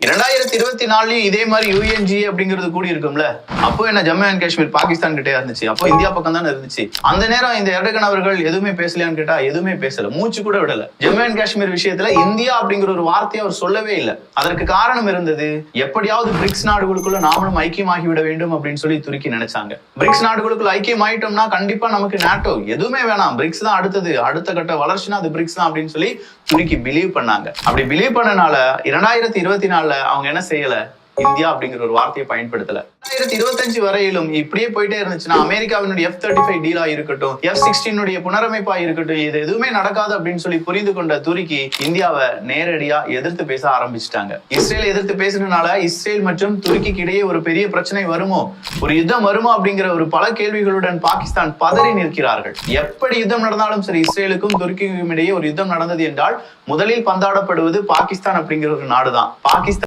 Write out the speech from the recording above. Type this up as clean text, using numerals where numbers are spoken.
2024 இதே மாதிரி யுஎன்ஜி அப்படிங்கிறது கூடி இருக்கும்ல. அப்போ என்ன ஜம்மு அண்ட் காஷ்மீர் பாகிஸ்தான் கிட்டே இருந்துச்சு, அப்போ இந்தியா பக்கம் தானே இருந்துச்சு. அந்த நேரம் இந்த எர்டகன் அவர்கள் எதுவுமே பேசலையான்னு கேட்டா எதுவுமே பேசல, மூச்சு கூட விடல. ஜம்மு அண்ட் காஷ்மீர் விஷயத்துல இந்தியா அப்படிங்கிற ஒரு வார்த்தையை அவர் சொல்லவே இல்லை. அதற்கு காரணம் இருந்தது, எப்படியாவது பிரிக்ஸ் நாடுகளுக்குள்ள நாமளும் ஐக்கியமாகி விட வேண்டும் அப்படின்னு சொல்லி துருக்கி நினைச்சாங்க. பிரிக்ஸ் நாடுகளுக்குள்ள ஐக்கியம் ஆயிட்டோம்னா கண்டிப்பா நமக்கு நாட்டோ எதுவுமே வேணாம், பிரிக்ஸ் தான் அடுத்தது, அடுத்த கட்ட வளர்ச்சினா அது பிரிக்ஸ் தான் அப்படின்னு சொல்லி துருக்கி பிலீவ் பண்ணாங்க. அப்படி பிலீவ் பண்ணனால 2024 அவங்க என்ன செய்யல, இந்தியா அப்படிங்கிற ஒரு வார்த்தையை பயன்படுத்தல. 2025 வரையிலும் இப்படியே போயிட்டே இருந்துச்சுன்னா அமெரிக்காவினுடைய F-35 டீலா இருக்கட்டும், F-16 புனரமைப்பா இருக்கட்டும், இது எதுவுமே நடக்காது அப்படின்னு சொல்லி புரிந்து கொண்ட துருக்கி இந்தியாவை நேரடியா எதிர்த்து பேச ஆரம்பிச்சுட்டாங்க. இஸ்ரேல் எதிர்த்து பேசுறதுனால இஸ்ரேல் மற்றும் துருக்கிக்கு இடையே ஒரு பெரிய பிரச்சனை வருமோ, ஒரு யுத்தம் வருமோ அப்படிங்கிற ஒரு பல கேள்விகளுடன் பாகிஸ்தான் பதறி நிற்கிறார்கள். எப்படி யுத்தம் நடந்தாலும் சரி, இஸ்ரேலுக்கும் துருக்கிக்கும் இடையே ஒரு யுத்தம் நடந்தது என்றால் முதலில் பந்தாடப்படுவது பாகிஸ்தான் அப்படிங்கிற ஒரு நாடுதான். பாகிஸ்தான்